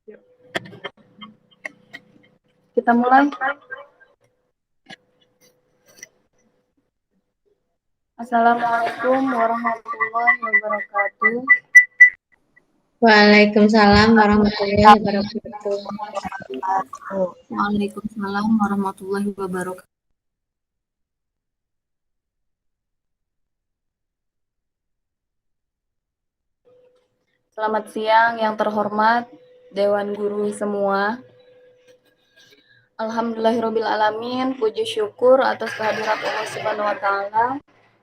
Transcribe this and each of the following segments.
Yuk. Kita mulai. Assalamualaikum warahmatullahi wabarakatuh. Waalaikumsalam warahmatullahi wabarakatuh. Waalaikumsalam warahmatullahi wabarakatuh. Selamat siang yang terhormat Dewan Guru semua. Alhamdulillahirrabbilalamin, puji syukur atas kehadirat Allah Subhanahu wa Ta'ala,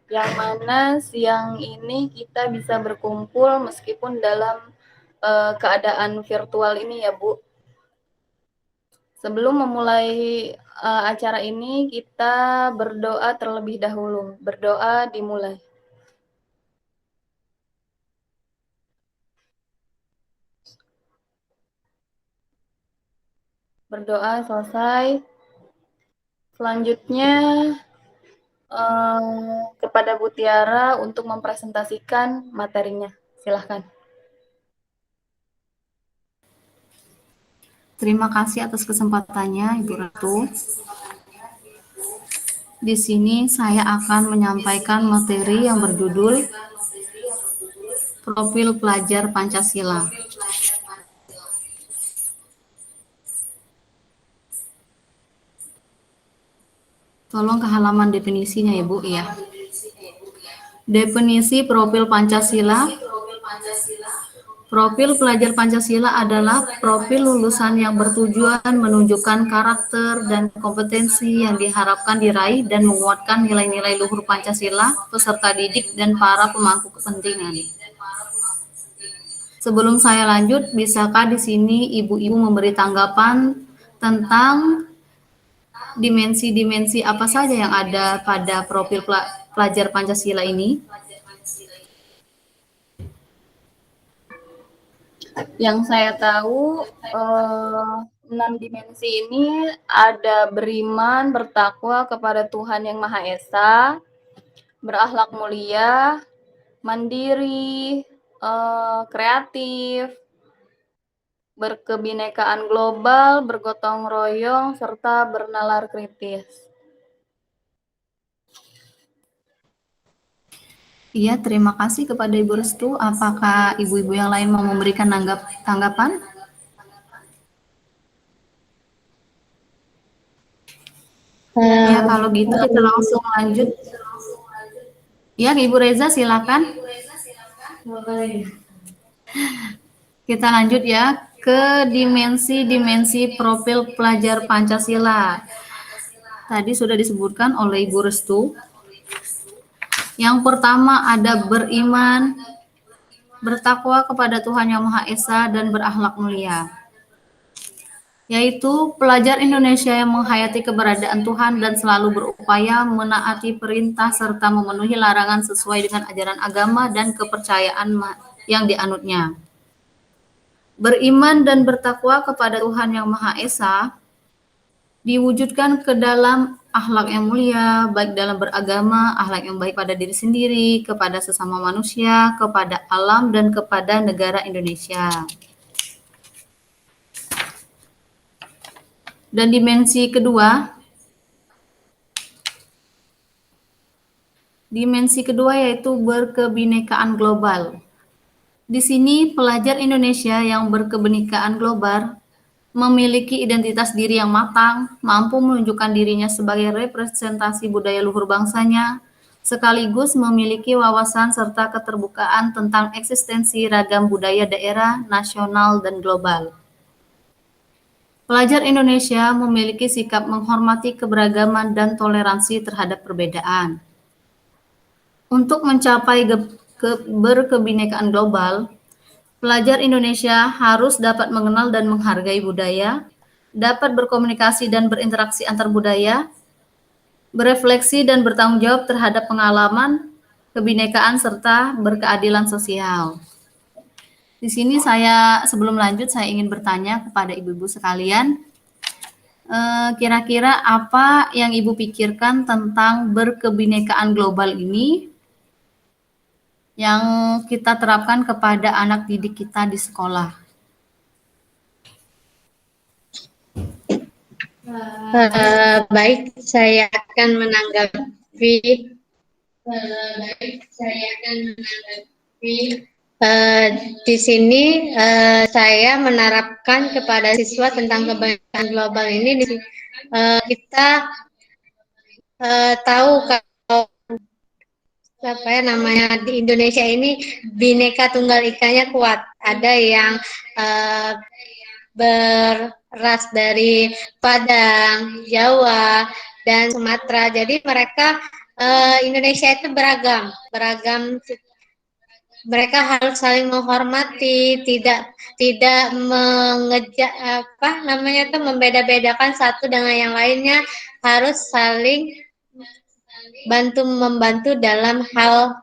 yang mana siang ini kita bisa berkumpul meskipun dalam keadaan virtual ini ya Bu. Sebelum memulai acara ini, kita berdoa terlebih dahulu. Berdoa dimulai. Berdoa selesai. Selanjutnya kepada Bu Tiara untuk mempresentasikan materinya. Silahkan. Terima kasih atas kesempatannya, Ibu Ratu. Di sini saya akan menyampaikan materi yang berjudul Profil Pelajar Pancasila. Tolong ke halaman definisinya ya Bu ya. Definisi profil Pancasila. Profil pelajar Pancasila adalah profil lulusan yang bertujuan menunjukkan karakter dan kompetensi yang diharapkan diraih dan menguatkan nilai-nilai luhur Pancasila, peserta didik, dan para pemangku kepentingan. Sebelum saya lanjut, bisakah di sini ibu-ibu memberi tanggapan tentang dimensi-dimensi apa saja yang ada pada profil pelajar Pancasila ini? Yang saya tahu, 6 dimensi ini ada beriman, bertakwa kepada Tuhan Yang Maha Esa, berakhlak mulia, mandiri, kreatif, berkebinekaan global, bergotong royong, serta bernalar kritis. Iya, terima kasih kepada Ibu Restu. Apakah ibu-ibu yang lain mau memberikan tanggapan? Ya, kalau gitu kita langsung lanjut. Ya, Ibu Reza silakan. Kita lanjut ya ke dimensi-dimensi profil pelajar Pancasila. Tadi sudah disebutkan oleh Ibu Restu. Yang pertama ada beriman, bertakwa kepada Tuhan Yang Maha Esa, dan berakhlak mulia. Yaitu pelajar Indonesia yang menghayati keberadaan Tuhan dan selalu berupaya menaati perintah serta memenuhi larangan sesuai dengan ajaran agama dan kepercayaan yang dianutnya. Beriman dan bertakwa kepada Tuhan Yang Maha Esa diwujudkan ke dalam akhlak yang mulia, baik dalam beragama, akhlak yang baik pada diri sendiri, kepada sesama manusia, kepada alam, dan kepada negara Indonesia. Dan dimensi kedua yaitu berkebinekaan global. Di sini pelajar Indonesia yang berkebinekaan global memiliki identitas diri yang matang, mampu menunjukkan dirinya sebagai representasi budaya luhur bangsanya, sekaligus memiliki wawasan serta keterbukaan tentang eksistensi ragam budaya daerah, nasional, dan global. Pelajar Indonesia memiliki sikap menghormati keberagaman dan toleransi terhadap perbedaan. Untuk mencapai berkebinekaan global, pelajar Indonesia harus dapat mengenal dan menghargai budaya, dapat berkomunikasi dan berinteraksi antar budaya, berefleksi dan bertanggung jawab terhadap pengalaman, kebinekaan, serta berkeadilan sosial. Di sini sebelum lanjut, saya ingin bertanya kepada ibu-ibu sekalian, kira-kira apa yang ibu pikirkan tentang berkebinekaan global ini yang kita terapkan kepada anak didik kita di sekolah? Baik, saya akan menanggapi. Di sini saya menerapkan kepada siswa tentang kebinekaan global ini. Kita tahu kalau apa ya namanya di Indonesia ini Bhinneka Tunggal Ikanya kuat. Ada yang beras dari Padang, Jawa, dan Sumatera. Jadi mereka Indonesia itu beragam. Mereka harus saling menghormati, tidak mengejar membeda-bedakan satu dengan yang lainnya, harus saling membantu dalam hal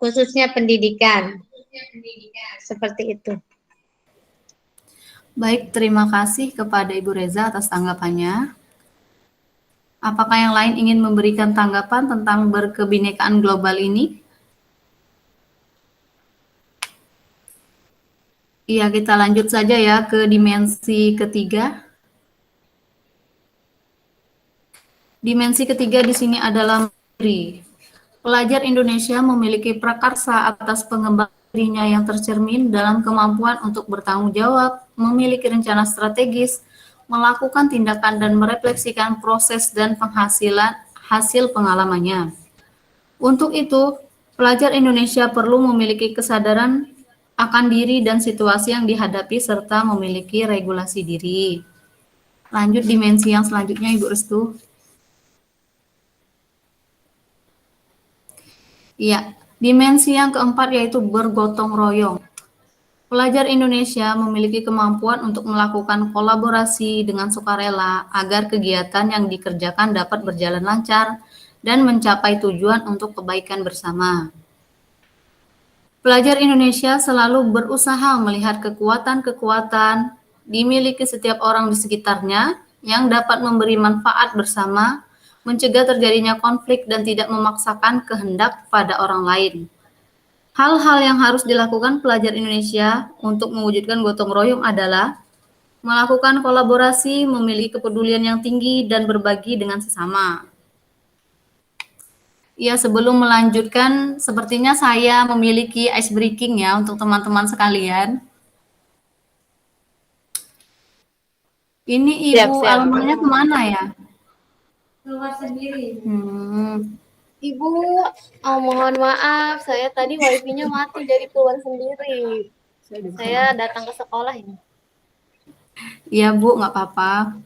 khususnya pendidikan. Seperti itu. Baik, terima kasih kepada Ibu Reza atas tanggapannya. Apakah yang lain ingin memberikan tanggapan tentang berkebinekaan global ini? Iya, kita lanjut saja ya ke dimensi ketiga. Dimensi ketiga di sini adalah mandiri. Pelajar Indonesia memiliki prakarsa atas pengembangan dirinya yang tercermin dalam kemampuan untuk bertanggung jawab, memiliki rencana strategis, melakukan tindakan dan merefleksikan proses dan hasil pengalamannya. Untuk itu, pelajar Indonesia perlu memiliki kesadaran akan diri dan situasi yang dihadapi serta memiliki regulasi diri. Lanjut dimensi yang selanjutnya, Ibu Restu. Iya, dimensi yang keempat yaitu bergotong royong. Pelajar Indonesia memiliki kemampuan untuk melakukan kolaborasi dengan sukarela agar kegiatan yang dikerjakan dapat berjalan lancar dan mencapai tujuan untuk kebaikan bersama. Pelajar Indonesia selalu berusaha melihat kekuatan-kekuatan dimiliki setiap orang di sekitarnya yang dapat memberi manfaat bersama, mencegah terjadinya konflik dan tidak memaksakan kehendak pada orang lain. Hal-hal yang harus dilakukan pelajar Indonesia untuk mewujudkan gotong royong adalah melakukan kolaborasi, memiliki kepedulian yang tinggi, dan berbagi dengan sesama. Ya, sebelum melanjutkan, sepertinya saya memiliki ice breaking ya untuk teman-teman sekalian. Ini Ibu Almanya kemana ya? Keluar sendiri. Ibu, mohon maaf, saya tadi wifi-nya mati jadi keluar sendiri. Saya datang ke sekolah ini. Iya Bu, nggak apa-apa.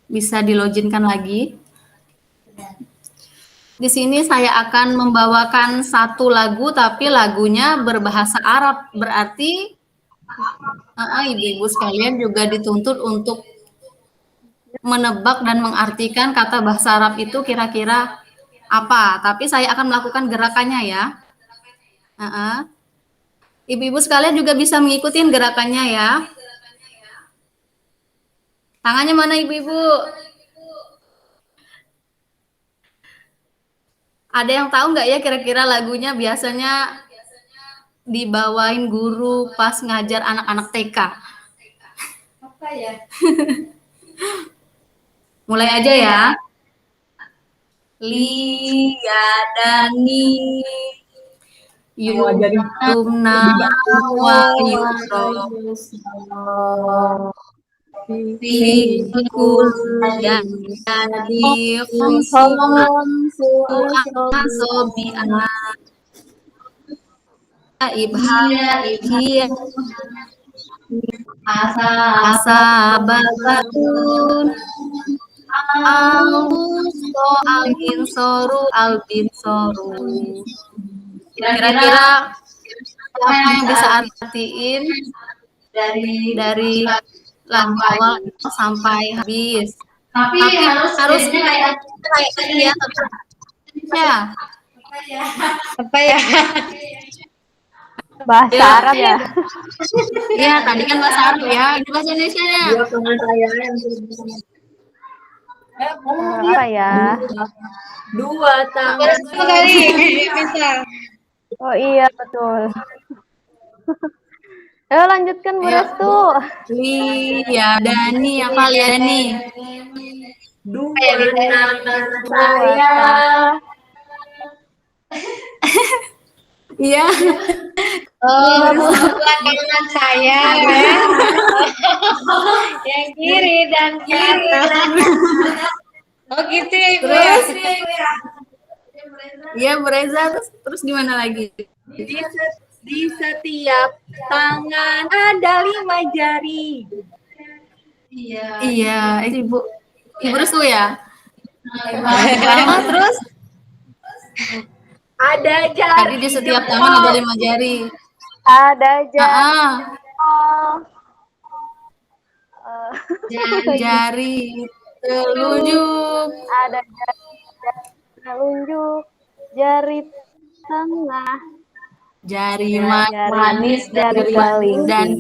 Bisa diloginkan lagi. Di sini saya akan membawakan satu lagu, tapi lagunya berbahasa Arab. Berarti ibu-ibu sekalian juga dituntut untuk menebak dan mengartikan kata bahasa Arab itu kira-kira apa. Tapi saya akan melakukan gerakannya ya. Ibu-ibu sekalian juga bisa mengikuti gerakannya ya. Tangannya mana ibu-ibu? Ada yang tahu nggak ya kira-kira lagunya biasanya dibawain guru pas ngajar anak-anak TK? Apa ya? Mulai aja ya. Liyadani yumna wa yusra fi kul jadi khusyu'an ibhiyah asabatun al-binsoru. Kira-kira siapa yang bisa artiin dari lagu awal sampai habis? Tapi harus kayak ya. Apa ya? Bahasa Arab ya? Iya, tadi kan bahasa Arab ya. Ini bahasa Indonesia-nya. Apa ya? Dua tangan. Sekali bisa. Oh iya, betul. Ayo lanjutkan Bu Restu. Ya, Dani, apa ya Dani? Dua tangan Dua saya. Iya. Oh, buat tangan saya ya. Yang kiri dan kanan. Oh gitu ya Ibu ya. Terus Iya, Bu Reza. Terus gimana lagi? di setiap tangan ada 5 jari. Iya, itu Ibu Restu ya? Lama terus Ada jari. tadi di setiap tangan ada 5 jari. Ada jari. Jari telunjuk. Ada jari telunjuk, jari tengah, Jari manis, jari manis dan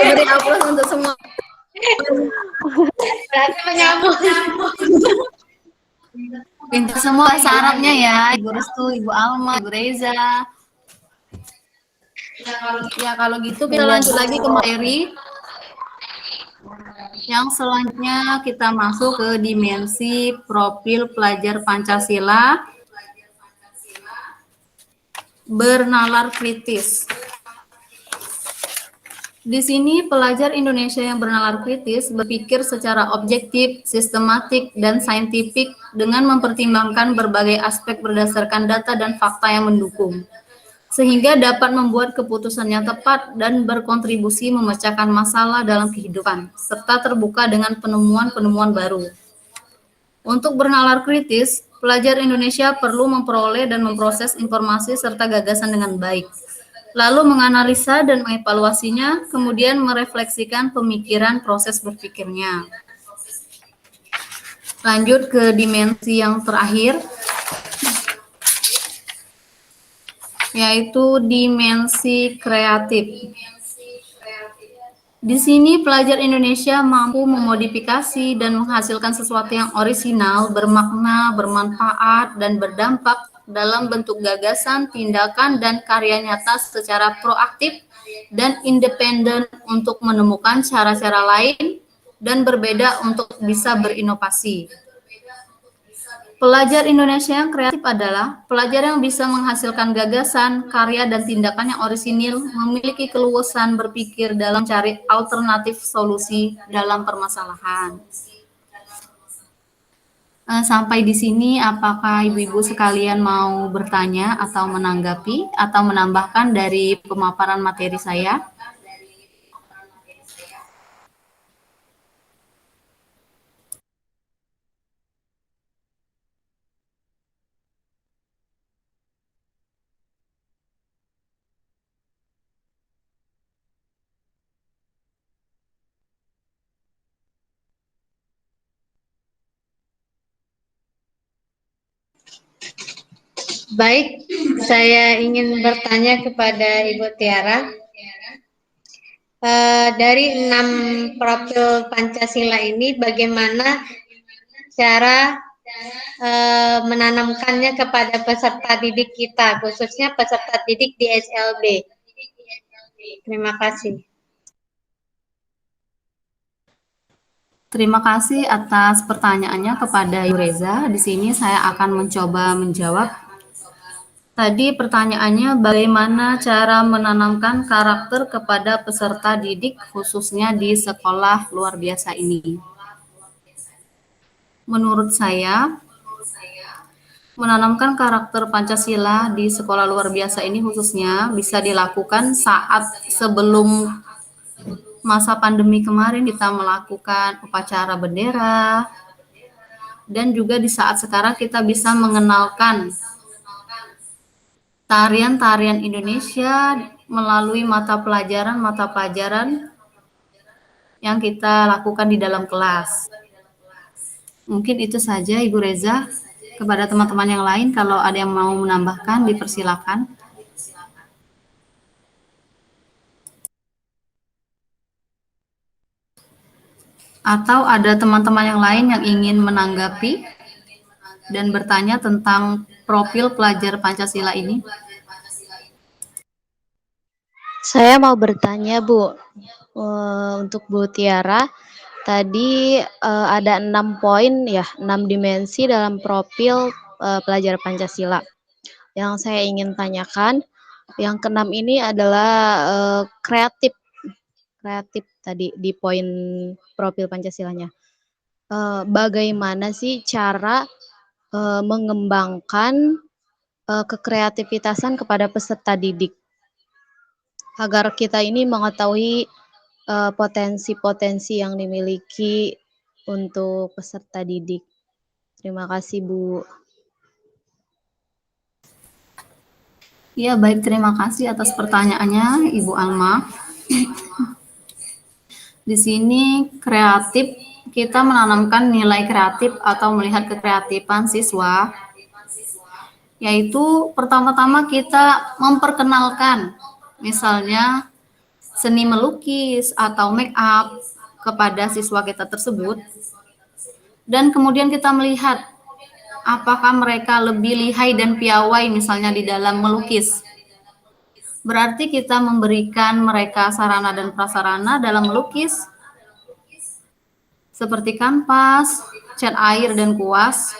beri aplaus untuk semua. Berarti menyambung. Pintar semua bahasa Arabnya ya, Ibu Restu, Ibu Alma, Ibu Reza. Ya kalau gitu kita lanjut lagi ke materi. Yang selanjutnya kita masuk ke dimensi profil pelajar Pancasila bernalar kritis. Di sini pelajar Indonesia yang bernalar kritis berpikir secara objektif, sistematik, dan saintifik dengan mempertimbangkan berbagai aspek berdasarkan data dan fakta yang mendukung, sehingga dapat membuat keputusan yang tepat dan berkontribusi memecahkan masalah dalam kehidupan, serta terbuka dengan penemuan-penemuan baru. Untuk bernalar kritis, pelajar Indonesia perlu memperoleh dan memproses informasi serta gagasan dengan baik, lalu menganalisa dan mengevaluasinya, kemudian merefleksikan pemikiran proses berpikirnya. Lanjut ke dimensi yang terakhir, yaitu dimensi kreatif. Di sini pelajar Indonesia mampu memodifikasi dan menghasilkan sesuatu yang orisinal, bermakna, bermanfaat, dan berdampak dalam bentuk gagasan, tindakan, dan karya nyata secara proaktif dan independen untuk menemukan cara-cara lain dan berbeda untuk bisa berinovasi. Pelajar Indonesia yang kreatif adalah pelajar yang bisa menghasilkan gagasan, karya, dan tindakan yang orisinil, memiliki keluasan berpikir dalam mencari alternatif solusi dalam permasalahan. Sampai di sini, apakah ibu-ibu sekalian mau bertanya atau menanggapi atau menambahkan dari pemaparan materi saya? Baik, saya ingin bertanya kepada Ibu Tiara. Dari 6 profil Pancasila ini, bagaimana cara menanamkannya kepada peserta didik kita, khususnya peserta didik di SLB? Terima kasih. Terima kasih atas pertanyaannya kepada Ibu Reza. Di sini saya akan mencoba menjawab. Tadi pertanyaannya bagaimana cara menanamkan karakter kepada peserta didik khususnya di sekolah luar biasa ini. Menurut saya, menanamkan karakter Pancasila di sekolah luar biasa ini khususnya bisa dilakukan saat sebelum masa pandemi kemarin kita melakukan upacara bendera, dan juga di saat sekarang kita bisa mengenalkan tarian-tarian Indonesia melalui mata pelajaran yang kita lakukan di dalam kelas. Mungkin itu saja Ibu Reza. Kepada teman-teman yang lain, kalau ada yang mau menambahkan, dipersilakan. Atau ada teman-teman yang lain yang ingin menanggapi dan bertanya tentang profil pelajar Pancasila ini. Saya mau bertanya, Bu, untuk Bu Tiara, tadi ada 6 poin ya, 6 dimensi dalam profil pelajar Pancasila. Yang saya ingin tanyakan, yang keenam ini adalah kreatif, kreatif tadi di poin profil Pancasilanya. Bagaimana sih cara mengembangkan kekreativitasan kepada peserta didik agar kita ini mengetahui potensi-potensi yang dimiliki untuk peserta didik. Terima kasih, Bu. Ya, baik, terima kasih atas pertanyaannya, Ibu Alma. Di sini kreatif, kita menanamkan nilai kreatif atau melihat kekreatifan siswa, yaitu pertama-tama kita memperkenalkan, misalnya seni melukis atau make up kepada siswa kita tersebut, dan kemudian kita melihat apakah mereka lebih lihai dan piawai misalnya di dalam melukis. Berarti kita memberikan mereka sarana dan prasarana dalam melukis, seperti kanvas, cat air, dan kuas.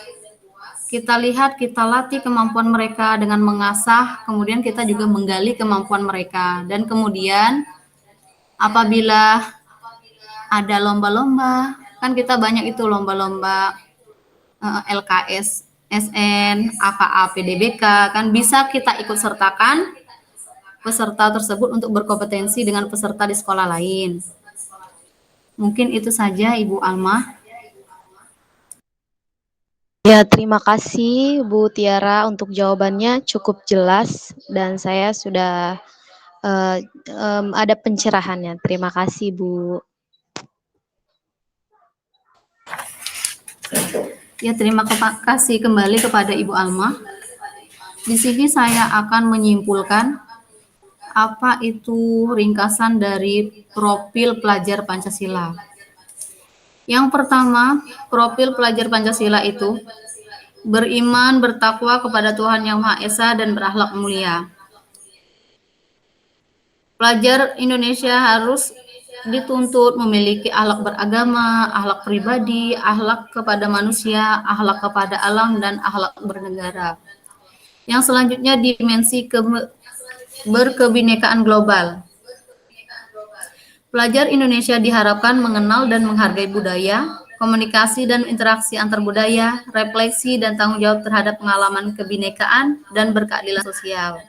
Kita lihat, kita latih kemampuan mereka dengan mengasah, kemudian kita juga menggali kemampuan mereka. Dan kemudian apabila ada lomba-lomba, kan kita banyak itu lomba-lomba LKS, SN, AKA, PDBK, kan bisa kita ikut sertakan peserta tersebut untuk berkompetensi dengan peserta di sekolah lain. Mungkin itu saja, Ibu Alma. Ya, terima kasih Bu Tiara untuk jawabannya cukup jelas dan saya sudah ada pencerahannya. Terima kasih, Bu. Ya, terima kasih kembali kepada Ibu Alma. Di sini saya akan menyimpulkan apa itu ringkasan dari profil pelajar Pancasila. Yang pertama, profil pelajar Pancasila itu beriman, bertakwa kepada Tuhan Yang Maha Esa dan berakhlak mulia. Pelajar Indonesia harus dituntut memiliki akhlak beragama, akhlak pribadi, akhlak kepada manusia, akhlak kepada alam, dan akhlak bernegara. Yang selanjutnya dimensi berkebinekaan global. Pelajar Indonesia diharapkan mengenal dan menghargai budaya, komunikasi dan interaksi antar budaya, refleksi dan tanggung jawab terhadap pengalaman kebinekaan dan berkeadilan sosial.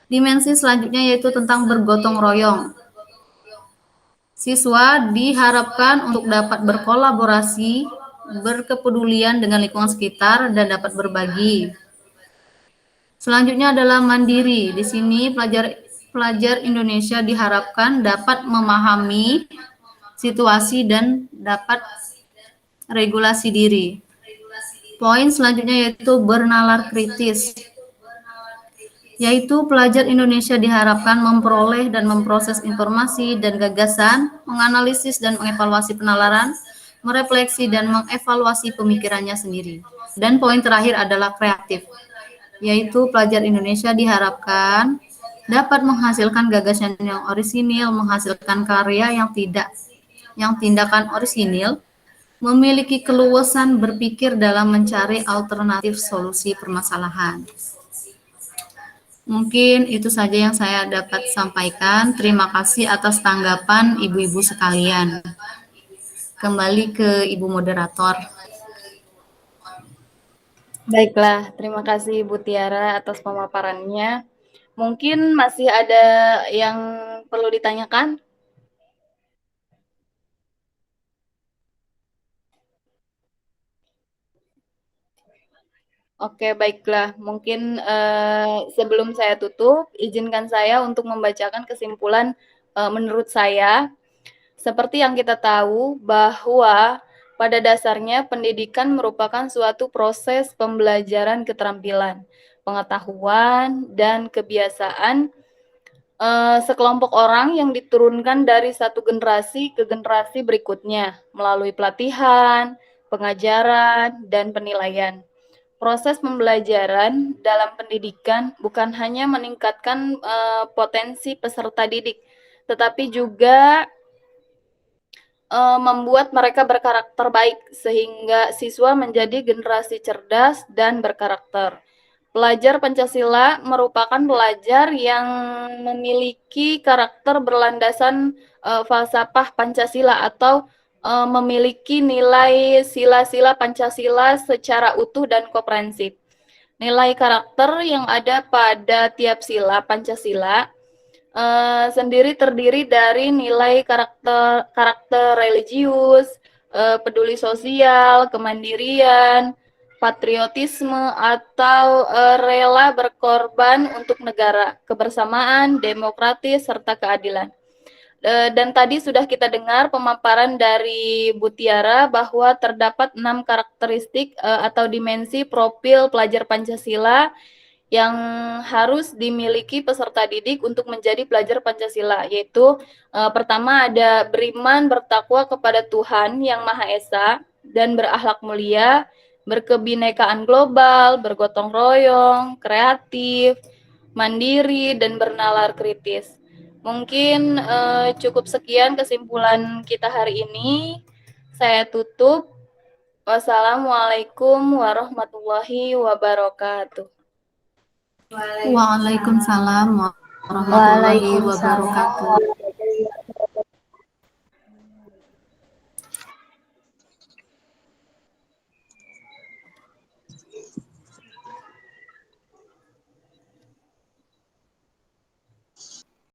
Dimensi selanjutnya yaitu tentang bergotong royong. Siswa diharapkan untuk dapat berkolaborasi, berkepedulian dengan lingkungan sekitar, dan dapat berbagi. Selanjutnya adalah mandiri. Di sini pelajar Indonesia diharapkan dapat memahami situasi dan dapat regulasi diri. Poin selanjutnya yaitu bernalar kritis, yaitu pelajar Indonesia diharapkan memperoleh dan memproses informasi dan gagasan, menganalisis dan mengevaluasi penalaran, merefleksi dan mengevaluasi pemikirannya sendiri. Dan poin terakhir adalah kreatif, yaitu pelajar Indonesia diharapkan dapat menghasilkan gagasan yang orisinil, menghasilkan karya yang tindakan orisinil, memiliki keluasan berpikir dalam mencari alternatif solusi permasalahan. Mungkin itu saja yang saya dapat sampaikan. Terima kasih atas tanggapan ibu-ibu sekalian. Kembali ke Ibu Moderator. Baiklah, terima kasih Bu Tiara atas pemaparannya. Mungkin masih ada yang perlu ditanyakan? Oke, baiklah. Mungkin sebelum saya tutup, izinkan saya untuk membacakan kesimpulan menurut saya. Seperti yang kita tahu bahwa pada dasarnya pendidikan merupakan suatu proses pembelajaran keterampilan, pengetahuan, dan kebiasaan sekelompok orang yang diturunkan dari satu generasi ke generasi berikutnya melalui pelatihan, pengajaran, dan penilaian. proses pembelajaran dalam pendidikan bukan hanya meningkatkan potensi peserta didik, tetapi juga membuat mereka berkarakter baik sehingga siswa menjadi generasi cerdas dan berkarakter. Pelajar Pancasila merupakan pelajar yang memiliki karakter berlandasan falsafah Pancasila atau memiliki nilai sila-sila Pancasila secara utuh dan komprehensif. Nilai karakter yang ada pada tiap sila Pancasila sendiri terdiri dari nilai karakter religius, peduli sosial, kemandirian, patriotisme, atau rela berkorban untuk negara, kebersamaan, demokratis, serta keadilan. Dan tadi sudah kita dengar pemaparan dari Bu Tiara bahwa terdapat 6 karakteristik atau dimensi profil pelajar Pancasila yang harus dimiliki peserta didik untuk menjadi pelajar Pancasila, yaitu pertama ada beriman, bertakwa kepada Tuhan Yang Maha Esa, dan berakhlak mulia, berkebinekaan global, bergotong royong, kreatif, mandiri, dan bernalar kritis. Mungkin cukup sekian kesimpulan kita hari ini. Saya tutup. Wassalamualaikum warahmatullahi wabarakatuh. Waalaikumsalam warahmatullahi wabarakatuh.